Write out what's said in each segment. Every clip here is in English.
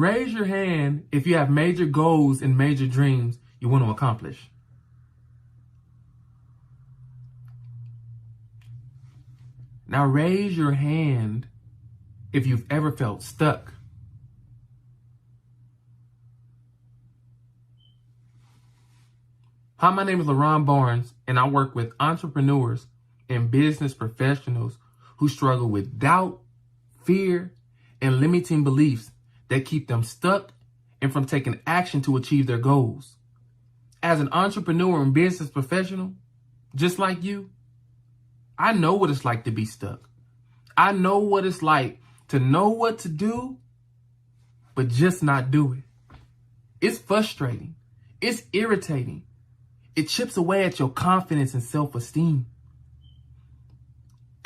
Raise your hand if you have major goals and major dreams you want to accomplish. Now raise your hand if you've ever felt stuck. Hi, my name is LaRon Barnes, and I work with entrepreneurs and business professionals who struggle with doubt, fear, and limiting beliefs that keep them stuck and from taking action to achieve their goals. As an entrepreneur and business professional, just like you, I know what it's like to be stuck. I know what it's like to know what to do, but just not do it. It's frustrating. It's irritating. It chips away at your confidence and self-esteem.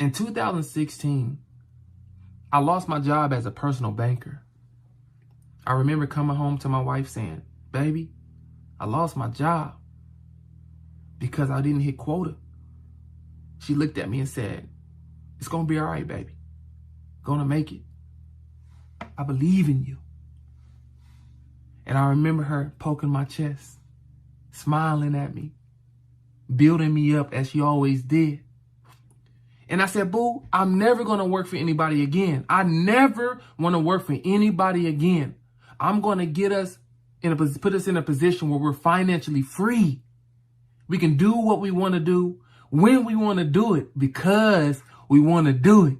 In 2016, I lost my job as a personal banker. I remember coming home to my wife saying, "Baby, I lost my job because I didn't hit quota." She looked at me and said, "It's going to be all right, baby. Going to make it. I believe in you." And I remember her poking my chest, smiling at me, building me up as she always did. And I said, "Boo, I'm never going to work for anybody again. I never want to work for anybody again. I'm going to put us in a position where we're financially free. We can do what we want to do when we want to do it because we want to do it."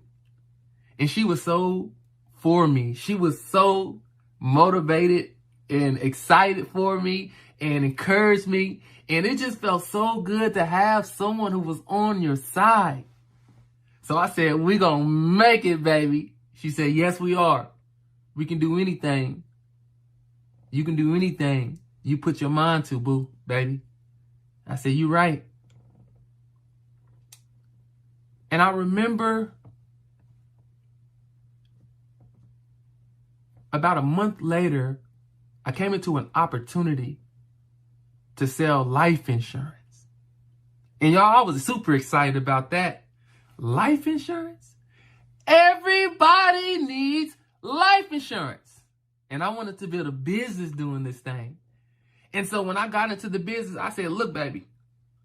And she was so for me. She was so motivated and excited for me and encouraged me. And it just felt so good to have someone who was on your side. So I said, "We're going to make it, baby." She said, "Yes, we are. We can do anything. You can do anything you put your mind to, boo, baby." I said, "You're right." And I remember about a month later, I came into an opportunity to sell life insurance. And y'all, I was super excited about that. Life insurance? Everybody needs life insurance. And I wanted to build a business doing this thing. And so when I got into the business, I said, "Look, baby,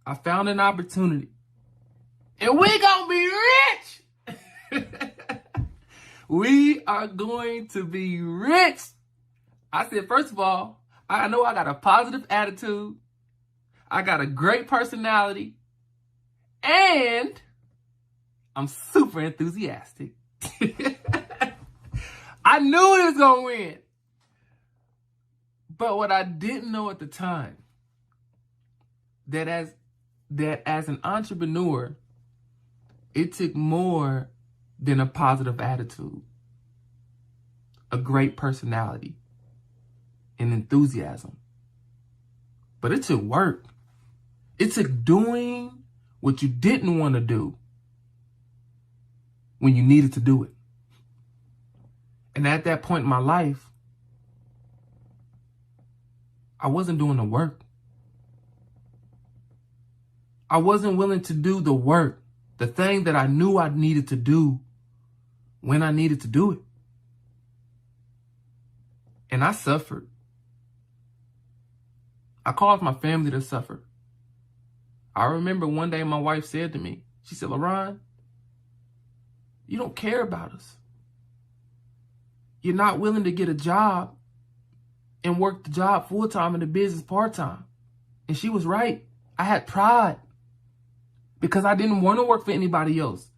I found an opportunity. And we gonna be rich." We are going to be rich. I said, first of all, I know I got a positive attitude. I got a great personality. And I'm super enthusiastic. I knew it was going to win. But what I didn't know at the time, that as an entrepreneur, it took more than a positive attitude, a great personality, and enthusiasm. But it took work. It took doing what you didn't want to do when you needed to do it. And at that point in my life, I wasn't doing the work. I wasn't willing to do the work, the thing that I knew I needed to do when I needed to do it. And I suffered. I caused my family to suffer. I remember one day my wife said to me, she said, "LaRon, you don't care about us. You're not willing to get a job and work the job full-time and the business part-time." And she was right. I had pride because I didn't want to work for anybody else.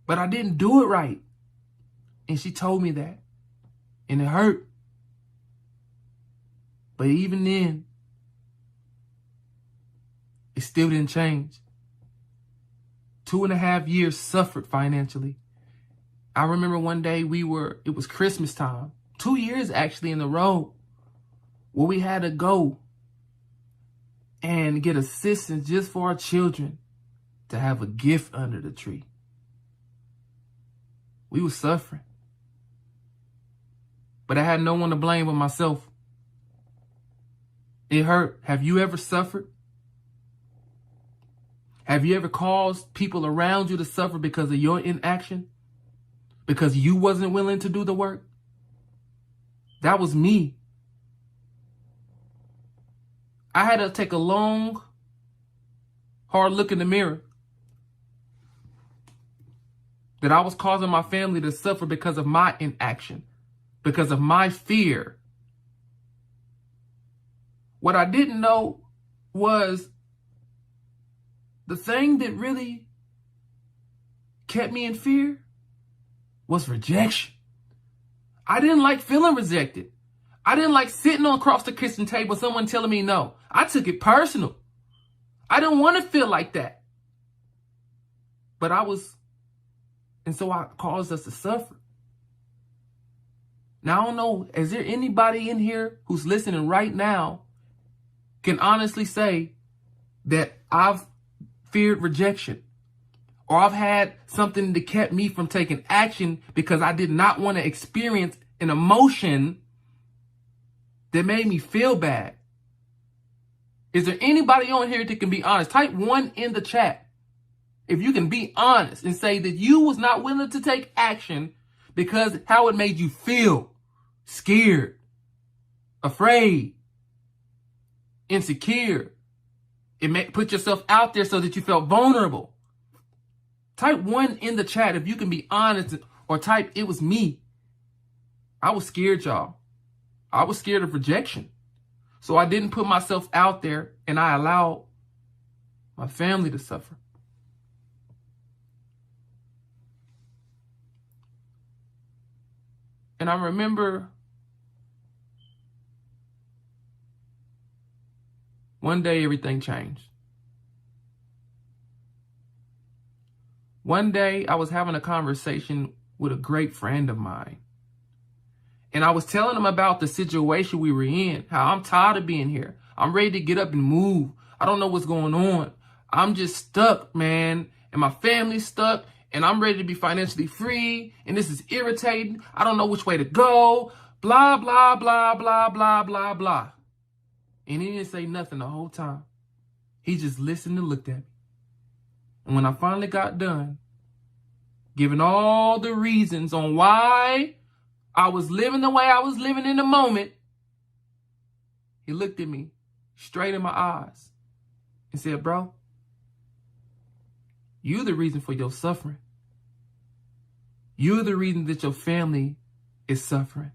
But I didn't do it right. And she told me that. And it hurt. But even then, it still didn't change. 2.5 years suffered financially. I remember one day it was Christmas time, 2 years actually in a row, where we had to go and get assistance just for our children to have a gift under the tree. We were suffering. But I had no one to blame but myself. It hurt. Have you ever suffered? Have you ever caused people around you to suffer because of your inaction? Because you wasn't willing to do the work? That was me. I had to take a long, hard look in the mirror. That I was causing my family to suffer because of my inaction, because of my fear. What I didn't know was the thing that really kept me in fear was rejection. I didn't like feeling rejected. I didn't like sitting across the kitchen table, someone telling me no. I took it personal. I didn't want to feel like that. But and so I caused us to suffer. Now, I don't know, is there anybody in here who's listening right now can honestly say that I've feared rejection, or I've had something that kept me from taking action because I did not want to experience an emotion that made me feel bad? Is there anybody on here that can be honest? Type 1 in the chat if you can be honest and say that you was not willing to take action because how it made you feel. Scared, afraid, insecure. Put yourself out there so that you felt vulnerable. Type 1 in the chat if you can be honest, or type it was me. I was scared, y'all. I was scared of rejection. So I didn't put myself out there, and I allowed my family to suffer. And I remember one day everything changed. One day I was having a conversation with a great friend of mine. And I was telling him about the situation we were in, how I'm tired of being here. I'm ready to get up and move. I don't know what's going on. I'm just stuck, man. And my family's stuck. And I'm ready to be financially free. And this is irritating. I don't know which way to go. Blah, blah, blah, blah, blah, blah, blah. And he didn't say nothing the whole time. He just listened and looked at me. And when I finally got done, giving all the reasons on why I was living the way I was living in the moment, he looked at me straight in my eyes and said, bro, you're the reason for your suffering. You're the reason that your family is suffering.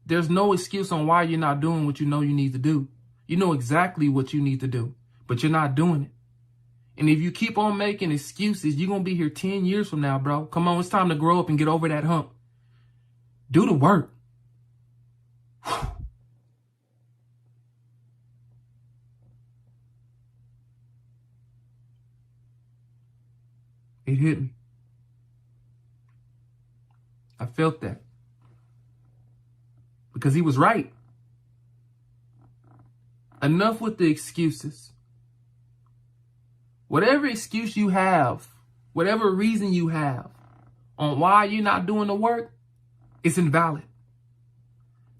There's no excuse on why you're not doing what you know you need to do. You know exactly what you need to do, but you're not doing it. And if you keep on making excuses, you're going to be here 10 years from now, bro. Come on, it's time to grow up and get over that hump. Do the work. It hit me. I felt that. Because he was right. Enough with the excuses. Whatever excuse you have, whatever reason you have on why you're not doing the work, it's invalid.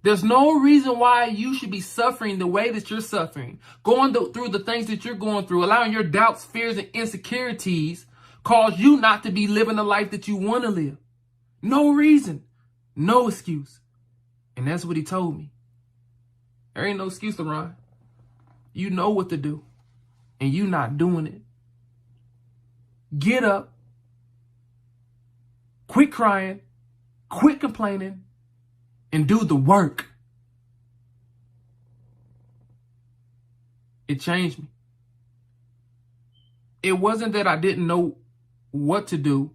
There's no reason why you should be suffering the way that you're suffering, going through the things that you're going through, allowing your doubts, fears, and insecurities cause you not to be living the life that you want to live. No reason, no excuse. And that's what he told me. There ain't no excuse, LaRon. You know what to do, and you not doing it. Get up, quit crying, quit complaining, and do the work. It changed me. It wasn't that I didn't know what to do.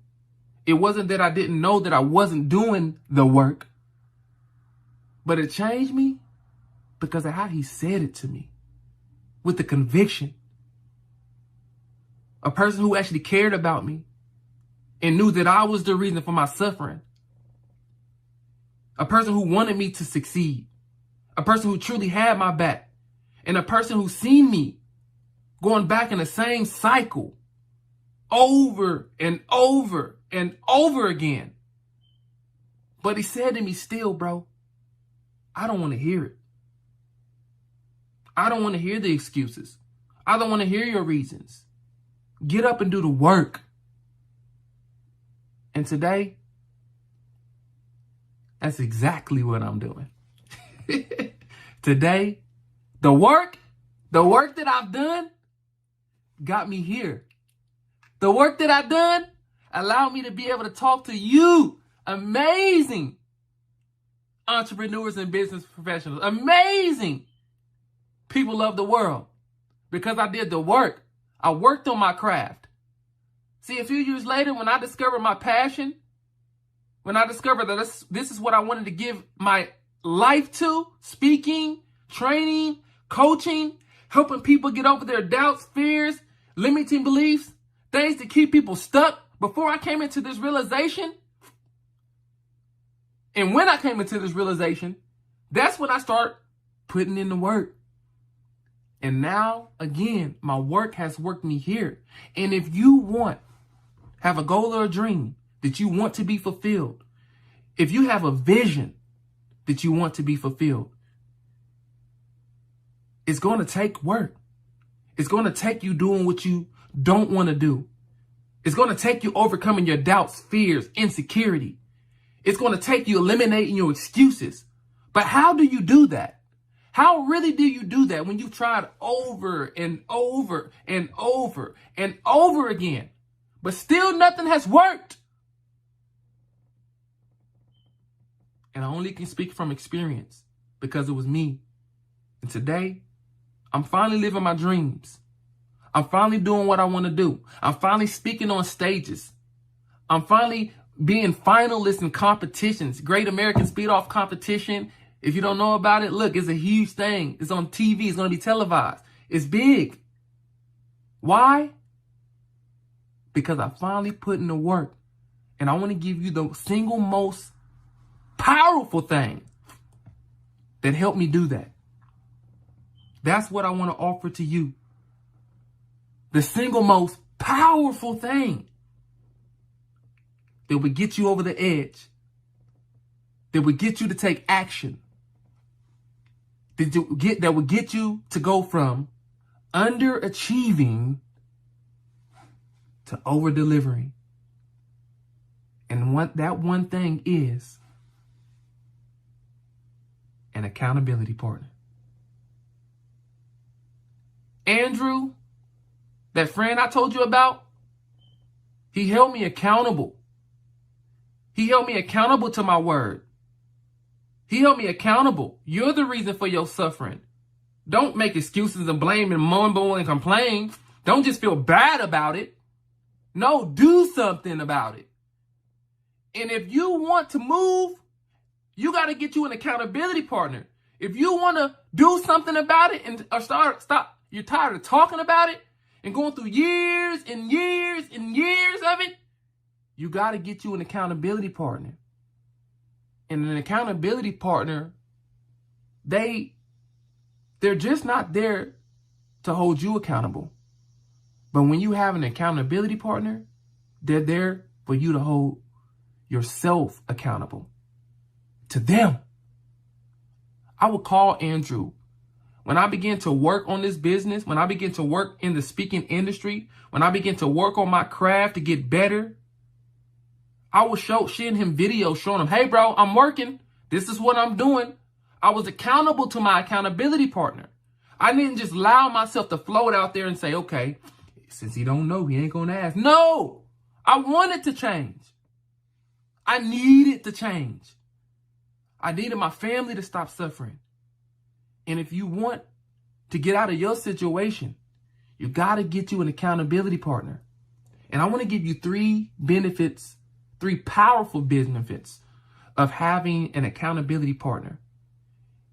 It wasn't that I didn't know that I wasn't doing the work. But it changed me because of how he said it to me. With the conviction. A person who actually cared about me and knew that I was the reason for my suffering. A person who wanted me to succeed. A person who truly had my back. And a person who seen me going back in the same cycle over and over and over again. But he said to me still, bro, I don't want to hear it. I don't want to hear the excuses. I don't want to hear your reasons. Get up and do the work. And today, that's exactly what I'm doing. Today, the work that I've done got me here. The work that I've done allowed me to be able to talk to you, amazing entrepreneurs and business professionals, amazing people of the world, because I did the work. I worked on my craft. See, a few years later, when I discovered my passion, when I discovered that this is what I wanted to give my life to, speaking, training, coaching, helping people get over their doubts, fears, limiting beliefs, things that keep people stuck. Before I came into this realization, and when I came into this realization, that's when I start putting in the work. And now, again, my work has worked me here. And if you have a goal or a dream that you want to be fulfilled, if you have a vision that you want to be fulfilled, it's going to take work. It's going to take you doing what you don't want to do. It's going to take you overcoming your doubts, fears, insecurity. It's going to take you eliminating your excuses. But how do you do that? How really do you do that when you've tried over and over and over and over again, but still nothing has worked? And I only can speak from experience because it was me. And today, I'm finally living my dreams. I'm finally doing what I want to do. I'm finally speaking on stages. I'm finally being finalists in competitions. Great American Speed Off competition. If you don't know about it, look, it's a huge thing. It's on TV. It's going to be televised. It's big. Why? Because I finally put in the work. And I want to give you the single most powerful thing that helped me do that. That's what I want to offer to you. The single most powerful thing that would get you over the edge, that would get you to take action, that would get you to go from underachieving to over-delivering. And what that one thing is, an accountability partner. Andrew, that friend I told you about, he held me accountable. He held me accountable to my word. He held me accountable. You're the reason for your suffering. Don't make excuses and blame and mumble and complain. Don't just feel bad about it. No, do something about it. And if you want to move, you got to get you an accountability partner. If you want to do something about it and stop, you're tired of talking about it and going through years and years and years of it, you got to get you an accountability partner. And an accountability partner, they're just not there to hold you accountable. But when you have an accountability partner, they're there for you to hold yourself accountable to them. I would call Andrew when I began to work on this business, when I began to work in the speaking industry, when I began to work on my craft to get better. I was sharing him videos showing him, hey, bro, I'm working. This is what I'm doing. I was accountable to my accountability partner. I didn't just allow myself to float out there and say, okay, since he don't know, he ain't going to ask. No, I wanted to change. I needed to change. I needed my family to stop suffering. And if you want to get out of your situation, you got to get you an accountability partner. And I want to give you three powerful benefits of having an accountability partner.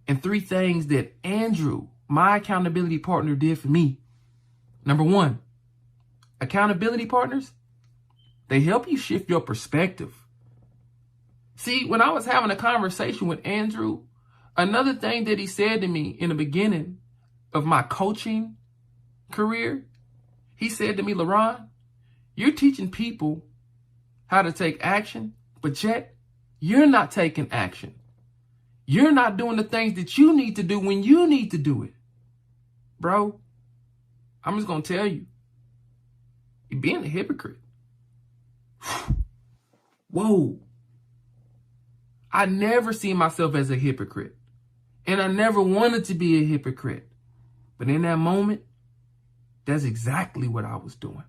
And three things that Andrew, my accountability partner, did for me. Number one, accountability partners, they help you shift your perspective. See, when I was having a conversation with Andrew, another thing that he said to me in the beginning of my coaching career, he said to me, LaRon, you're teaching people how to take action, but yet you're not taking action. You're not doing the things that you need to do when you need to do it. Bro, I'm just going to tell you, you're being a hypocrite. Whoa. I never see myself as a hypocrite. And I never wanted to be a hypocrite. But in that moment, that's exactly what I was doing.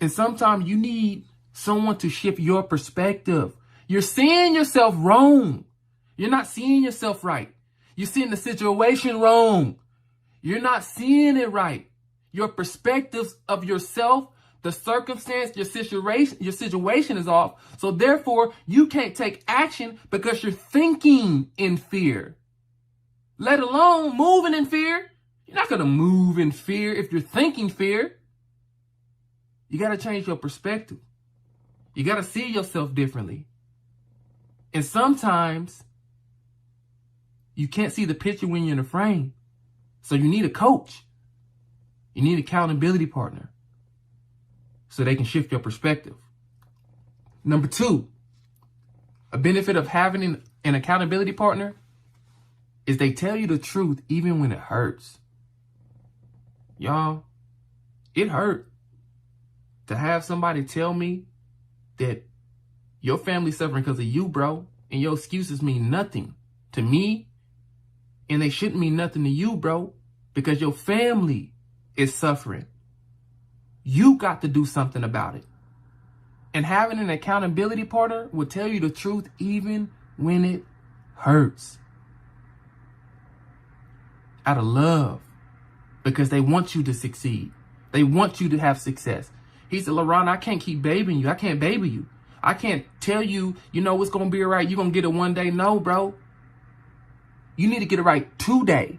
And sometimes you need someone to shift your perspective. You're seeing yourself wrong. You're not seeing yourself right. You're seeing the situation wrong. You're not seeing it right. Your perspectives of yourself, the circumstance, your situation is off. So therefore, you can't take action because you're thinking in fear. Let alone moving in fear. You're not going to move in fear if you're thinking fear. You got to change your perspective. You got to see yourself differently. And sometimes you can't see the picture when you're in a frame. So you need a coach. You need an accountability partner so they can shift your perspective. Number 2, a benefit of having an accountability partner is they tell you the truth even when it hurts. Y'all, it hurt to have somebody tell me that your family's suffering because of you, bro, and your excuses mean nothing to me, and they shouldn't mean nothing to you, bro, because your family is suffering. You got to do something about it. And having an accountability partner will tell you the truth even when it hurts. Out of love. Because they want you to succeed. They want you to have success. He said, LaRon, I can't keep babying you. I can't baby you. I can't tell you, it's going to be all right. You're going to get it one day. No, bro. You need to get it right today.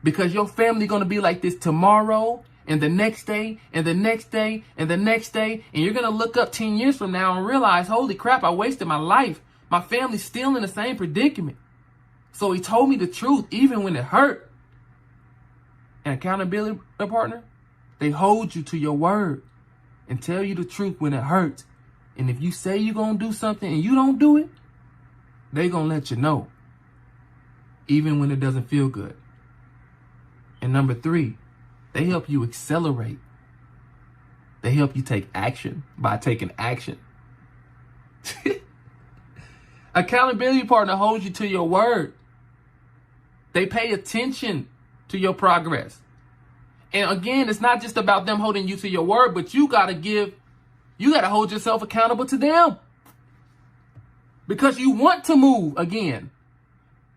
Because your family going to be like this tomorrow and the next day and the next day and the next day. And you're going to look up 10 years from now and realize, holy crap, I wasted my life. My family's still in the same predicament. So he told me the truth even when it hurt. An accountability partner, they hold you to your word and tell you the truth when it hurts. And if you say you're going to do something and you don't do it, they're going to let you know, even when it doesn't feel good. And number 3, they help you accelerate. They help you take action by taking action. Accountability partner holds you to your word. They pay attention to your progress. And again, it's not just about them holding you to your word, but you got to hold yourself accountable to them. Because you want to move again.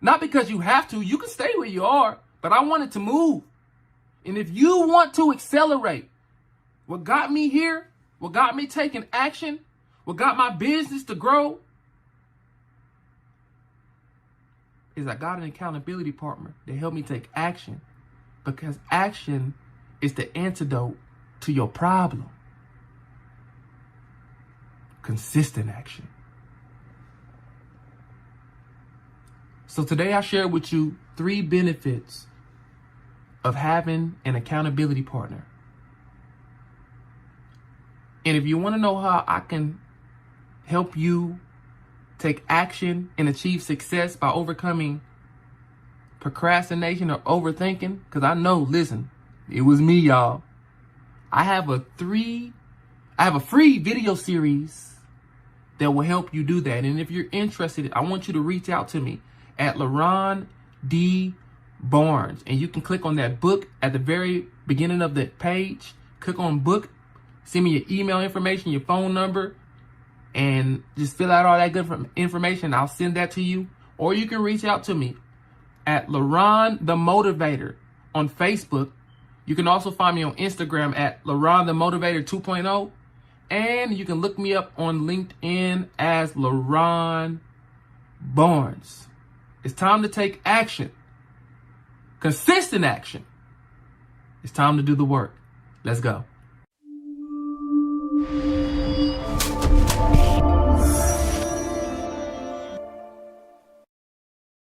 Not because you have to. You can stay where you are, but I want it to move. And if you want to accelerate, what got me here, what got me taking action, what got my business to grow, is I got an accountability partner that helped me take action. Because action is the antidote to your problem. Consistent action. So today I shared with you 3 benefits of having an accountability partner. And if you want to know how I can help you take action and achieve success by overcoming procrastination or overthinking, because I know, listen, it was me, y'all. I have a free video series that will help you do that. And if you're interested, I want you to reach out to me at LaRon D. Barnes. And you can click on that book at the very beginning of the page. Click on book. Send me your email information, your phone number, and just fill out all that good information. I'll send that to you. Or you can reach out to me at LaRon the Motivator on Facebook. You can also find me on Instagram at LaRon the Motivator 2.0. And you can look me up on LinkedIn as LaRon Barnes. It's time to take action. Consistent action. It's time to do the work. Let's go.